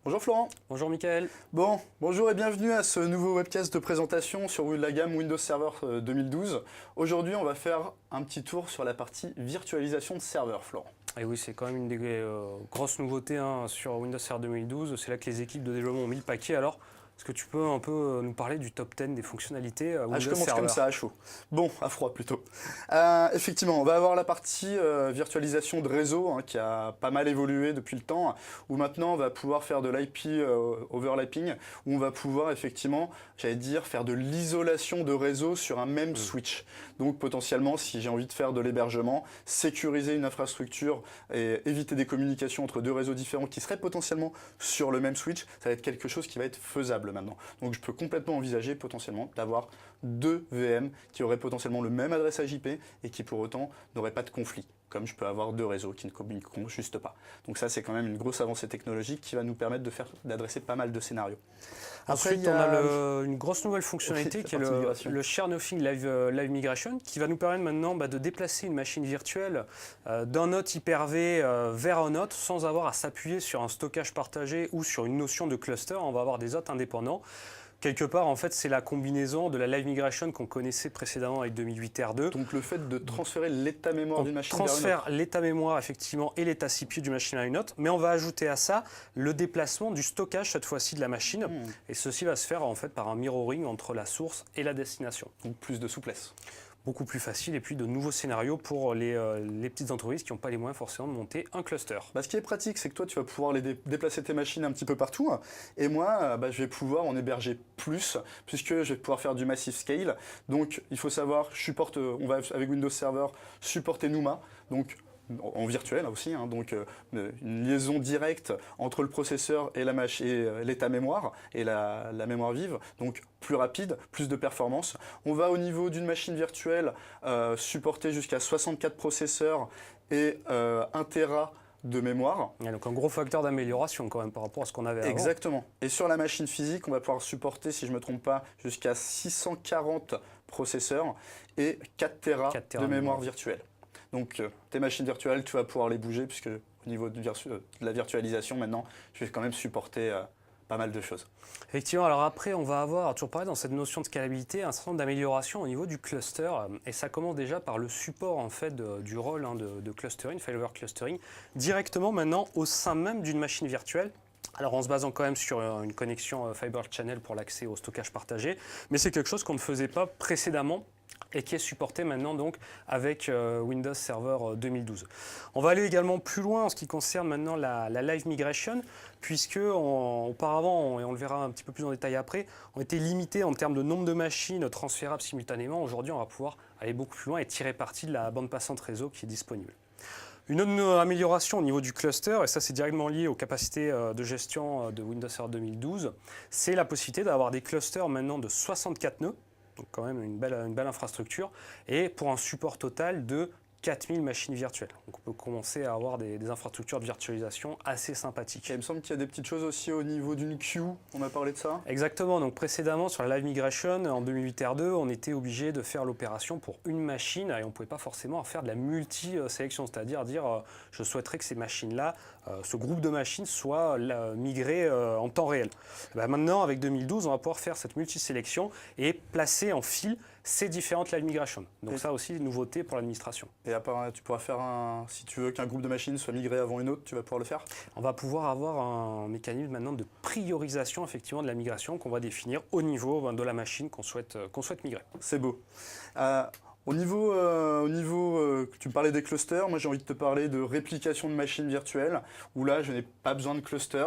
Bonjour Florent. Bonjour Mickaël. Bon, bonjour et bienvenue à ce nouveau webcast de présentation sur la gamme Windows Server 2012. Aujourd'hui, on va faire un petit tour sur la partie virtualisation de serveurs, Florent. Et oui, c'est quand même une des grosses nouveautés sur Windows Server 2012. C'est là que les équipes de développement ont mis le paquet. Alors, est-ce que tu peux un peu nous parler du top 10 des fonctionnalités Windows je commence Server comme ça, à chaud. Bon, à froid plutôt. Effectivement, on va avoir la partie virtualisation de réseau qui a pas mal évolué depuis le temps, où maintenant on va pouvoir faire de l'IP overlapping, où on va pouvoir effectivement, j'allais dire, faire de l'isolation de réseau sur un même switch. Donc potentiellement, si j'ai envie de faire de l'hébergement, sécuriser une infrastructure et éviter des communications entre deux réseaux différents qui seraient potentiellement sur le même switch, ça va être quelque chose qui va être faisable maintenant. Donc je peux complètement envisager potentiellement d'avoir deux VM qui auraient potentiellement le même adresse IP et qui pour autant n'auraient pas de conflit, comme je peux avoir deux réseaux qui ne communiqueront juste pas. Donc ça, c'est quand même une grosse avancée technologique qui va nous permettre d'adresser pas mal de scénarios. Ensuite, on a une grosse nouvelle fonctionnalité qui est le Share Nothing Live Migration, qui va nous permettre maintenant de déplacer une machine virtuelle d'un hôte Hyper-V vers un hôte sans avoir à s'appuyer sur un stockage partagé ou sur une notion de cluster. On va avoir des hôtes indépendants. Quelque part, en fait, c'est la combinaison de la Live Migration qu'on connaissait précédemment avec 2008 R2. Donc le fait de transférer l'état mémoire d'une machine vers une autre. Transfère l'état mémoire, effectivement, et l'état CPU d'une machine à une autre. Mais on va ajouter à ça le déplacement du stockage, cette fois-ci, de la machine. Et ceci va se faire, en fait, par un mirroring entre la source et la destination. Donc plus de souplesse. Beaucoup plus facile et puis de nouveaux scénarios pour les petites entreprises qui n'ont pas les moyens forcément de monter un cluster. Ce qui est pratique, c'est que toi, tu vas pouvoir déplacer tes machines un petit peu partout. Et moi, je vais pouvoir en héberger plus, puisque je vais pouvoir faire du massive scale. Donc, il faut savoir, on va avec Windows Server supporter NUMA. Donc, en virtuel aussi, donc une liaison directe entre le processeur et l'état mémoire et la mémoire vive, donc plus rapide, plus de performance. On va au niveau d'une machine virtuelle supporter jusqu'à 64 processeurs et 1 Tera de mémoire. Donc un gros facteur d'amélioration quand même par rapport à ce qu'on avait avant. Exactement. Et sur la machine physique, on va pouvoir supporter, si je ne me trompe pas, jusqu'à 640 processeurs et 4 Tera de mémoire virtuelle. Donc tes machines virtuelles, tu vas pouvoir les bouger puisque au niveau de la virtualisation maintenant, je vais quand même supporter pas mal de choses. Effectivement, alors après on va avoir, toujours pareil dans cette notion de scalabilité, un certain nombre d'améliorations au niveau du cluster et ça commence déjà par le support en fait du rôle de clustering, failover clustering, directement maintenant au sein même d'une machine virtuelle. Alors en se basant quand même sur une connexion Fiber Channel pour l'accès au stockage partagé, mais c'est quelque chose qu'on ne faisait pas précédemment et qui est supporté maintenant donc avec Windows Server 2012. On va aller également plus loin en ce qui concerne maintenant la Live Migration, puisque auparavant, et on le verra un petit peu plus en détail après, on était limité en termes de nombre de machines transférables simultanément. Aujourd'hui, on va pouvoir aller beaucoup plus loin et tirer parti de la bande passante réseau qui est disponible. Une autre amélioration au niveau du cluster, et ça c'est directement lié aux capacités de gestion de Windows Server 2012, c'est la possibilité d'avoir des clusters maintenant de 64 nœuds, donc quand même une belle infrastructure, et pour un support total de 4000 machines virtuelles. Donc on peut commencer à avoir des infrastructures de virtualisation assez sympathiques. Et il me semble qu'il y a des petites choses aussi au niveau d'une queue, on a parlé de ça. Exactement, donc précédemment sur la Live Migration, en 2008 R2, on était obligé de faire l'opération pour une machine et on ne pouvait pas forcément faire de la multi-sélection, c'est-à-dire dire je souhaiterais que ces machines-là, ce groupe de machines soit migré en temps réel. Maintenant avec 2012, on va pouvoir faire cette multi-sélection et placer en fil ces différentes Live Migration. Donc ça aussi, une nouveauté pour l'administration. Et à part, tu pourras faire si tu veux qu'un groupe de machines soit migré avant une autre, tu vas pouvoir le faire? On va pouvoir avoir un mécanisme maintenant de priorisation effectivement de la migration qu'on va définir au niveau de la machine qu'on souhaite migrer. C'est beau. Au niveau tu me parlais des clusters, moi j'ai envie de te parler de réplication de machines virtuelles, où là je n'ai pas besoin de cluster,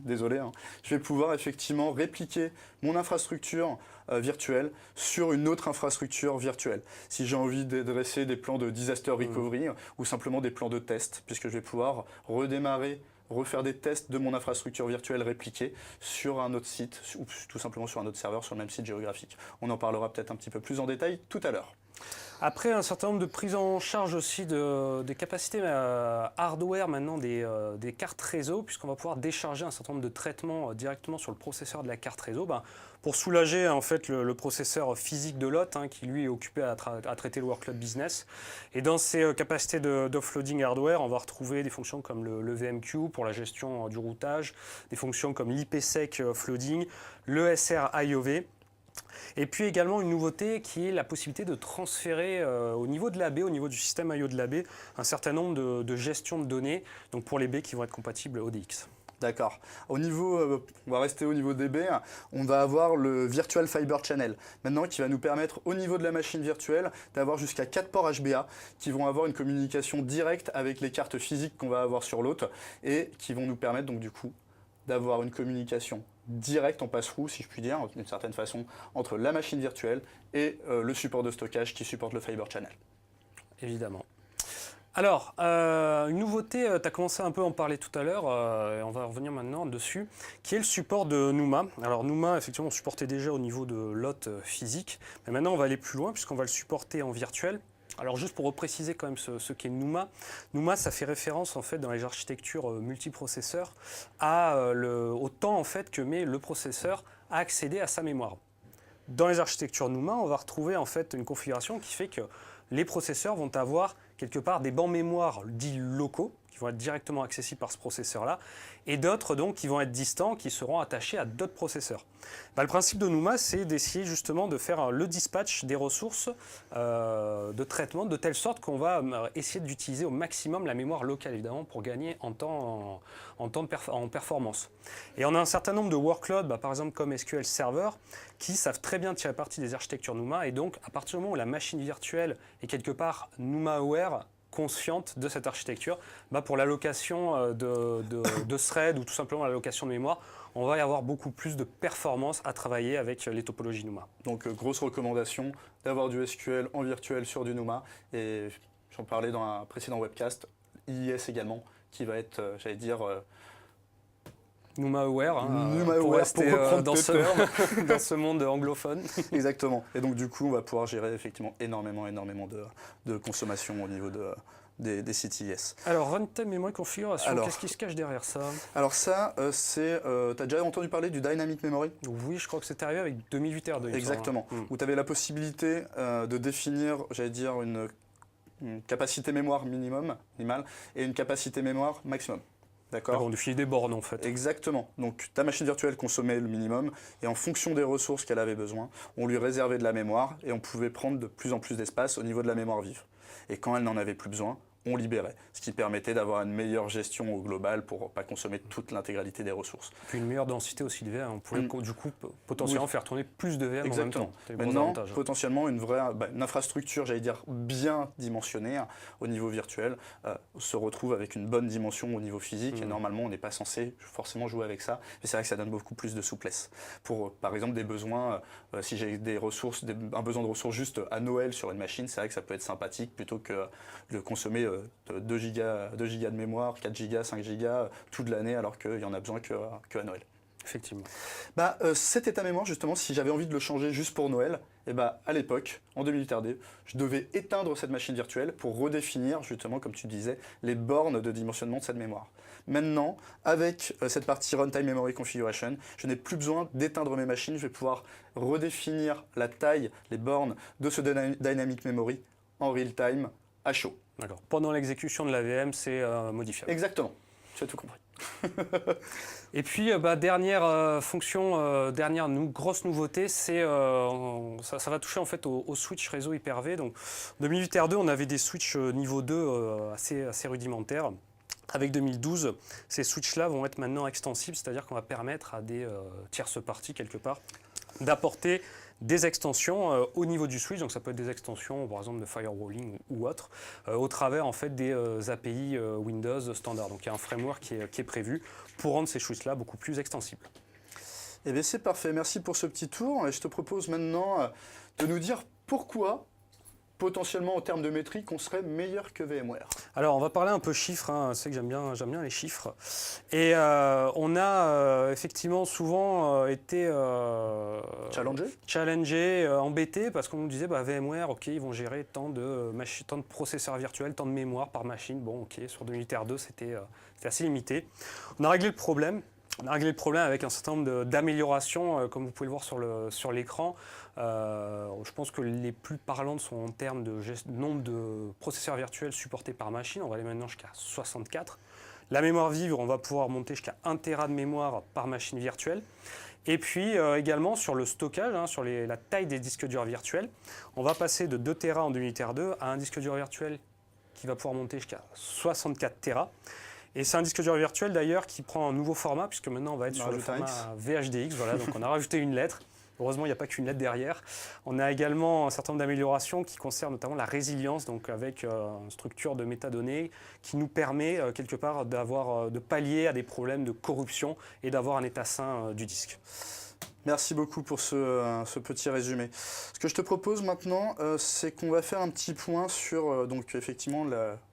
désolé, je vais pouvoir effectivement répliquer mon infrastructure virtuelle sur une autre infrastructure virtuelle. Si j'ai envie d'adresser des plans de disaster recovery ou simplement des plans de test, puisque je vais pouvoir refaire des tests de mon infrastructure virtuelle répliquée sur un autre site ou tout simplement sur un autre serveur sur le même site géographique. On en parlera peut-être un petit peu plus en détail tout à l'heure. Après, un certain nombre de prises en charge aussi des capacités hardware maintenant des cartes réseau, puisqu'on va pouvoir décharger un certain nombre de traitements directement sur le processeur de la carte réseau, pour soulager en fait le processeur physique de l'hôte, qui lui est occupé à traiter le workload business. Et dans ces capacités d'offloading hardware, on va retrouver des fonctions comme le VMQ pour la gestion du routage, des fonctions comme l'IPsec offloading, le SR IOV. Et puis également une nouveauté qui est la possibilité de transférer au niveau de l'AB, au niveau du système I/O de l'AB, un certain nombre de gestion de données, donc pour les baies qui vont être compatibles ODX. D'accord. Au niveau, on va rester au niveau des baies, on va avoir le Virtual Fiber Channel, maintenant qui va nous permettre au niveau de la machine virtuelle d'avoir jusqu'à 4 ports HBA qui vont avoir une communication directe avec les cartes physiques qu'on va avoir sur l'hôte et qui vont nous permettre donc du coup d'avoir une communication directe en pass-through, si je puis dire, d'une certaine façon, entre la machine virtuelle et le support de stockage qui supporte le Fiber Channel. Évidemment. Alors, une nouveauté, tu as commencé un peu à en parler tout à l'heure, et on va revenir maintenant dessus, qui est le support de NUMA. Alors NUMA, effectivement, on supportait déjà au niveau de l'hôte physique, mais maintenant on va aller plus loin puisqu'on va le supporter en virtuel. Alors juste pour repréciser quand même ce qu'est NUMA, NUMA ça fait référence en fait dans les architectures multiprocesseurs au temps en fait que met le processeur à accéder à sa mémoire. Dans les architectures NUMA, on va retrouver en fait une configuration qui fait que les processeurs vont avoir quelque part des bancs mémoire dits locaux qui vont être directement accessibles par ce processeur-là, et d'autres donc qui vont être distants, qui seront attachés à d'autres processeurs. Le principe de NUMA, c'est d'essayer justement de faire le dispatch des ressources de traitement de telle sorte qu'on va essayer d'utiliser au maximum la mémoire locale, évidemment, pour gagner en performance. Et on a un certain nombre de workloads, par exemple comme SQL Server, qui savent très bien tirer parti des architectures NUMA, et donc à partir du moment où la machine virtuelle est quelque part NUMA-aware, consciente de cette architecture, pour l'allocation de thread ou tout simplement l'allocation de mémoire, on va y avoir beaucoup plus de performance à travailler avec les topologies NUMA. Donc grosse recommandation d'avoir du SQL en virtuel sur du NUMA, et j'en parlais dans un précédent webcast, IIS également, qui va être, j'allais dire... NUMA aware, NUMA pour aware, rester pour reprendre dans tes dans ce monde anglophone. Exactement. Et donc du coup, on va pouvoir gérer effectivement énormément de consommation au niveau des sites IIS. Alors, runtime memory configuration, qu'est-ce qui se cache derrière ça? Alors ça, c'est... tu as déjà entendu parler du Dynamic Memory? Oui, je crois que c'est arrivé avec 2008 R2. Exactement. Où tu avais la possibilité de définir, j'allais dire, une capacité mémoire minimale et une capacité mémoire maximum. D'accord. On définit des bornes en fait. Exactement. Donc ta machine virtuelle consommait le minimum et en fonction des ressources qu'elle avait besoin, on lui réservait de la mémoire et on pouvait prendre de plus en plus d'espace au niveau de la mémoire vive. Et quand elle n'en avait plus besoin, on libérait, ce qui permettait d'avoir une meilleure gestion au global pour ne pas consommer toute l'intégralité des ressources. Puis une meilleure densité aussi de VM, on pouvait du coup potentiellement faire tourner plus de VM. Exactement. En même temps. Maintenant, potentiellement une infrastructure, j'allais dire, bien dimensionnée au niveau virtuel, se retrouve avec une bonne dimension au niveau physique, et normalement on n'est pas censé forcément jouer avec ça, mais c'est vrai que ça donne beaucoup plus de souplesse. Pour par exemple des besoins, si j'ai des ressources, un besoin de ressources juste à Noël sur une machine, c'est vrai que ça peut être sympathique plutôt que de consommer 2 gigas de mémoire, 4 gigas, 5 gigas toute l'année alors qu'il y en a besoin que à Noël. Effectivement. Cet état mémoire, justement, si j'avais envie de le changer juste pour Noël, à l'époque, en 2008 RD, je devais éteindre cette machine virtuelle pour redéfinir, justement, comme tu disais, les bornes de dimensionnement de cette mémoire. Maintenant, avec cette partie Runtime Memory Configuration, je n'ai plus besoin d'éteindre mes machines, je vais pouvoir redéfinir la taille, les bornes de ce Dynamic Memory en real-time à chaud. D'accord. Pendant l'exécution de la VM, c'est modifiable. Exactement. Tu as tout compris. Et puis, dernière fonction, grosse nouveauté, c'est ça va toucher en fait au switch réseau Hyper-V. Donc, en 2008 R2, on avait des switches niveau 2 assez rudimentaires. Avec 2012, ces switches-là vont être maintenant extensibles, c'est-à-dire qu'on va permettre à des tierces parties, quelque part, d'apporter des extensions au niveau du switch, donc ça peut être des extensions par exemple de firewalling ou autre, au travers en fait des API Windows standard. Donc il y a un framework qui est prévu pour rendre ces switches-là beaucoup plus extensibles. Eh bien c'est parfait, merci pour ce petit tour. Et je te propose maintenant de nous dire pourquoi potentiellement en termes de métriques, on serait meilleur que VMware. Alors, on va parler un peu chiffres, hein. C'est que j'aime bien les chiffres. Et on a effectivement souvent été challengé, embêté, parce qu'on nous disait VMware, ok, ils vont gérer tant de processeurs virtuels, tant de mémoire par machine. Bon, ok, sur 2002, c'était assez limité. On a réglé le problème. On a réglé le problème avec un certain nombre d'améliorations, comme vous pouvez le voir sur l'écran. Je pense que les plus parlantes sont en termes de nombre de processeurs virtuels supportés par machine. On va aller maintenant jusqu'à 64. La mémoire vive, on va pouvoir monter jusqu'à 1 Tera de mémoire par machine virtuelle. Et puis également sur le stockage, sur la taille des disques durs virtuels, on va passer de 2 Tera en 2002 à un disque dur virtuel qui va pouvoir monter jusqu'à 64 Tera. Et c'est un disque dur virtuel d'ailleurs qui prend un nouveau format, puisque maintenant on va être sur le format VHDX. Voilà, donc on a rajouté une lettre. Heureusement, il n'y a pas qu'une lettre derrière. On a également un certain nombre d'améliorations qui concernent notamment la résilience, donc avec une structure de métadonnées qui nous permet quelque part de pallier à des problèmes de corruption et d'avoir un état sain du disque. Merci beaucoup pour ce petit résumé. Ce que je te propose maintenant, c'est qu'on va faire un petit point sur donc effectivement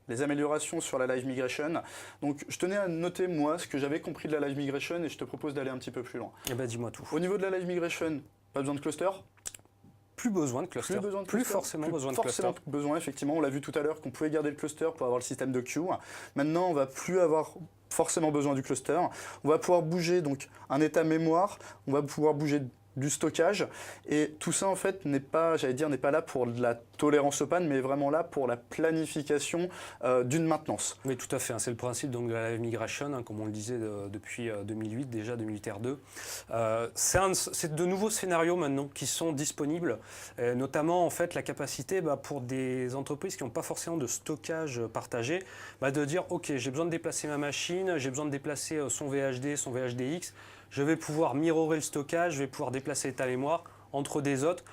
les améliorations sur la live migration. Donc je tenais à noter moi ce que j'avais compris de la live migration et je te propose d'aller un petit peu plus loin. Eh ben dis-moi tout. Au niveau de la live migration, pas besoin de cluster. Plus besoin de cluster. Plus forcément besoin de cluster. Effectivement, on l'a vu tout à l'heure qu'on pouvait garder le cluster pour avoir le système de queue. Maintenant, on va plus avoir forcément besoin du cluster. On va pouvoir bouger donc un état mémoire, on va pouvoir bouger du stockage et tout ça en fait n'est pas là pour de la tolérance aux pannes mais vraiment là pour la planification d'une maintenance. Oui, tout à fait, c'est le principe donc de la live migration, comme on le disait depuis 2008 déjà, 2008 R2. C'est de nouveaux scénarios maintenant qui sont disponibles, notamment en fait la capacité pour des entreprises qui n'ont pas forcément de stockage partagé, de dire ok, j'ai besoin de déplacer ma machine, j'ai besoin de déplacer son VHD, son VHDX, je vais pouvoir mirrorer le stockage, je vais pouvoir déplacer ta mémoire entre des autres.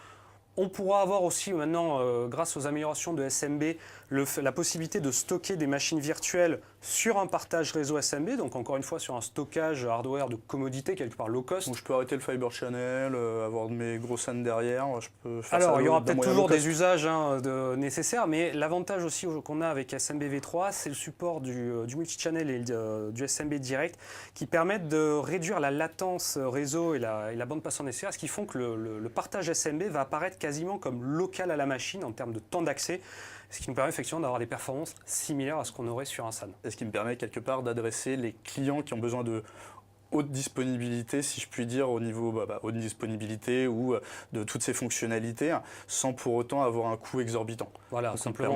On pourra avoir aussi maintenant, grâce aux améliorations de SMB, la possibilité de stocker des machines virtuelles sur un partage réseau SMB, donc encore une fois sur un stockage hardware de commodité, quelque part low cost. Donc je peux arrêter le Fiber Channel, avoir mes gros SAN derrière, je peux faire Alors ça il y aura peut-être toujours des usages nécessaires, mais l'avantage aussi qu'on a avec SMB V3, c'est le support du multi-channel et du SMB direct, qui permettent de réduire la latence réseau et la bande passante nécessaire, ce qui font que le partage SMB va apparaître quasiment comme local à la machine en termes de temps d'accès, ce qui nous permet effectivement d'avoir des performances similaires à ce qu'on aurait sur un SAN. Et ce qui me permet quelque part d'adresser les clients qui ont besoin de haute disponibilité, si je puis dire, au niveau haute disponibilité ou de toutes ces fonctionnalités, sans pour autant avoir un coût exorbitant. Voilà, donc simplement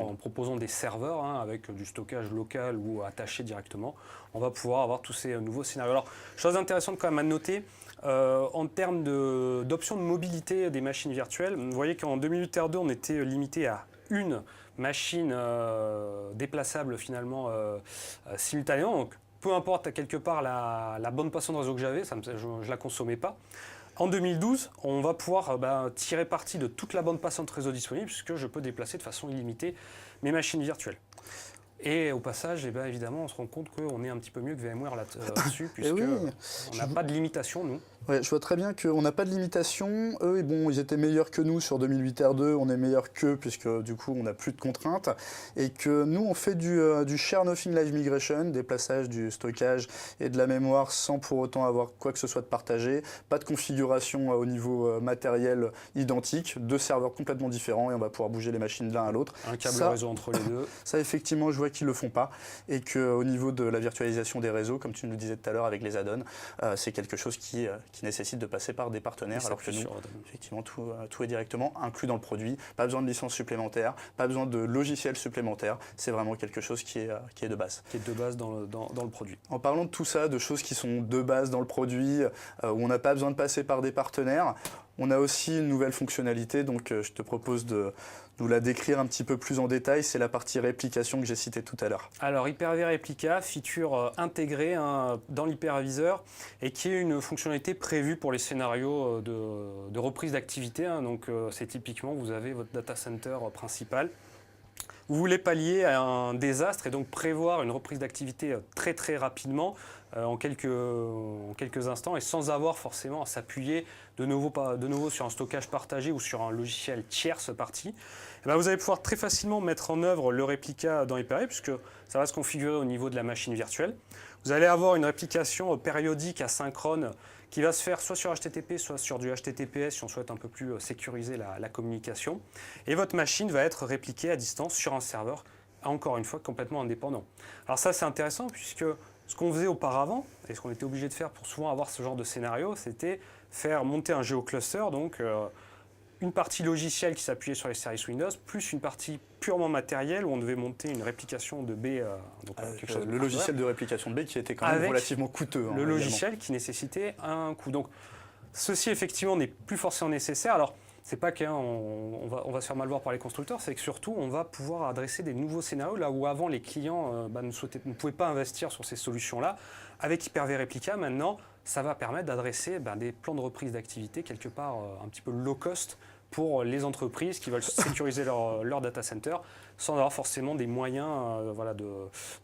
en proposant des serveurs avec du stockage local ou attaché directement, on va pouvoir avoir tous ces nouveaux scénarios. Alors, chose intéressante quand même à noter, en termes d'options de mobilité des machines virtuelles, vous voyez qu'en 2008 R2, on était limité à une machine déplaçable finalement simultanément. Donc, peu importe quelque part la bande passante de réseau que j'avais, je ne la consommais pas. En 2012, on va pouvoir tirer parti de toute la bande passante réseau disponible puisque je peux déplacer de façon illimitée mes machines virtuelles. Et au passage, évidemment, on se rend compte qu'on est un petit peu mieux que VMware là-dessus, puisqu'on n'a pas de limitation, nous. Ouais, je vois très bien qu'on n'a pas de limitation. Eux, ils étaient meilleurs que nous sur 2008 R2, on est meilleurs qu'eux, puisque du coup, on n'a plus de contraintes. Et que nous, on fait du Share Nothing Live Migration, déplaçage du stockage et de la mémoire sans pour autant avoir quoi que ce soit de partagé. Pas de configuration au niveau matériel identique, deux serveurs complètement différents et on va pouvoir bouger les machines de l'un à l'autre. Un câble réseau entre les deux. Ça, effectivement, je vois qu'ils ne le font pas. Et qu'au niveau de la virtualisation des réseaux, comme tu nous disais tout à l'heure avec les add-ons, c'est quelque chose qui nécessite de passer par des partenaires, alors que nous, effectivement, tout est directement inclus dans le produit. Pas besoin de licence supplémentaire, pas besoin de logiciel supplémentaire. C'est vraiment quelque chose qui est de base. Qui est de base dans le produit. En parlant de tout ça, de choses qui sont de base dans le produit, où on n'a pas besoin de passer par des partenaires, on a aussi une nouvelle fonctionnalité, donc je te propose de nous la décrire un petit peu plus en détail, c'est la partie réplication que j'ai citée tout à l'heure. Alors Hyper-V Replica, feature intégrée dans l'hyperviseur et qui est une fonctionnalité prévue pour les scénarios de reprise d'activité. Donc c'est typiquement, vous avez votre data center principal. Vous voulez pallier à un désastre et donc prévoir une reprise d'activité très très rapidement. en quelques instants et sans avoir forcément à s'appuyer de nouveau sur un stockage partagé ou sur un logiciel tierce partie. Et bien vous allez pouvoir très facilement mettre en œuvre le réplica dans Hyper-V puisque ça va se configurer au niveau de la machine virtuelle. Vous allez avoir une réplication périodique asynchrone qui va se faire soit sur HTTP, soit sur du HTTPS si on souhaite un peu plus sécuriser la communication. Et votre machine va être répliquée à distance sur un serveur, encore une fois, complètement indépendant. Alors ça, c'est intéressant puisque ce qu'on faisait auparavant, et ce qu'on était obligé de faire pour souvent avoir ce genre de scénario, c'était faire monter un géocluster, donc une partie logicielle qui s'appuyait sur les services Windows, plus une partie purement matérielle où on devait monter une réplication de B. Quelque chose le logiciel de réplication de B qui était quand même relativement coûteux. Le logiciel qui nécessitait un coût. Donc, ceci effectivement n'est plus forcément nécessaire. Alors, c'est pas qu'on va se faire mal voir par les constructeurs, c'est que surtout on va pouvoir adresser des nouveaux scénarios là où avant les clients ne pouvaient pas investir sur ces solutions-là. Avec Hyper-V Replica, maintenant, ça va permettre d'adresser des plans de reprise d'activité quelque part un petit peu low cost pour les entreprises qui veulent sécuriser leur data center sans avoir forcément des moyens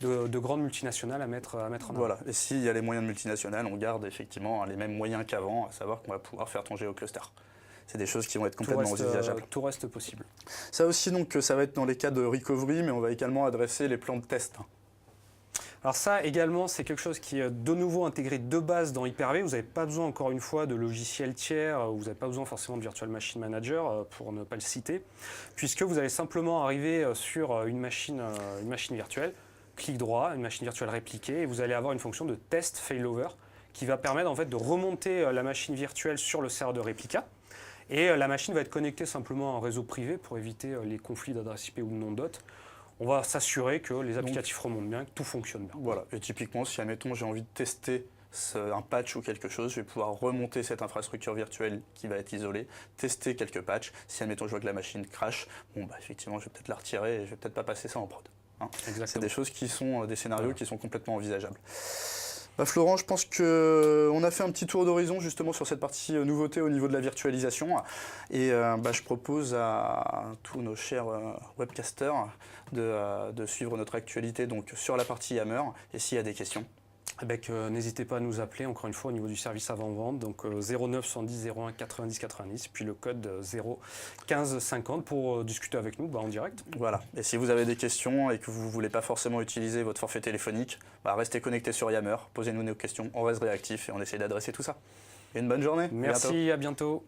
de grandes multinationales à mettre en œuvre. Voilà, et s'il y a les moyens de multinationales, on garde effectivement les mêmes moyens qu'avant, à savoir qu'on va pouvoir faire ton géocluster. C'est des choses qui vont être complètement envisageables. Tout reste possible. Ça aussi, donc, ça va être dans les cas de recovery, mais on va également adresser les plans de test. Alors ça également, c'est quelque chose qui est de nouveau intégré de base dans Hyper-V. Vous n'avez pas besoin encore une fois de logiciel tiers, vous n'avez pas besoin forcément de Virtual Machine Manager pour ne pas le citer, puisque vous allez simplement arriver sur une machine virtuelle, clic droit, une machine virtuelle répliquée, et vous allez avoir une fonction de test failover qui va permettre en fait de remonter la machine virtuelle sur le serveur de réplica. Et la machine va être connectée simplement à un réseau privé pour éviter les conflits d'adresse IP ou de nom d'hôte. On va s'assurer que les applicatifs remontent bien, que tout fonctionne bien. Voilà, et typiquement, si admettons j'ai envie de tester un patch ou quelque chose, je vais pouvoir remonter cette infrastructure virtuelle qui va être isolée, tester quelques patchs. Si admettons je vois que la machine crash, effectivement je vais peut-être la retirer et je vais peut-être pas passer ça en prod. C'est des choses qui sont des scénarios qui sont complètement envisageables. Florent, je pense qu'on a fait un petit tour d'horizon justement sur cette partie nouveauté au niveau de la virtualisation. Et je propose à tous nos chers webcasters de suivre notre actualité donc, sur la partie Yammer. Et s'il y a des questions, n'hésitez pas à nous appeler encore une fois au niveau du service avant-vente, donc 09 110 01 90 90, puis le code 015 50 pour discuter avec nous en direct. Voilà, et si vous avez des questions et que vous ne voulez pas forcément utiliser votre forfait téléphonique, restez connectés sur Yammer, posez-nous nos questions, on reste réactifs et on essaie d'adresser tout ça. Et une bonne journée. Merci, à bientôt.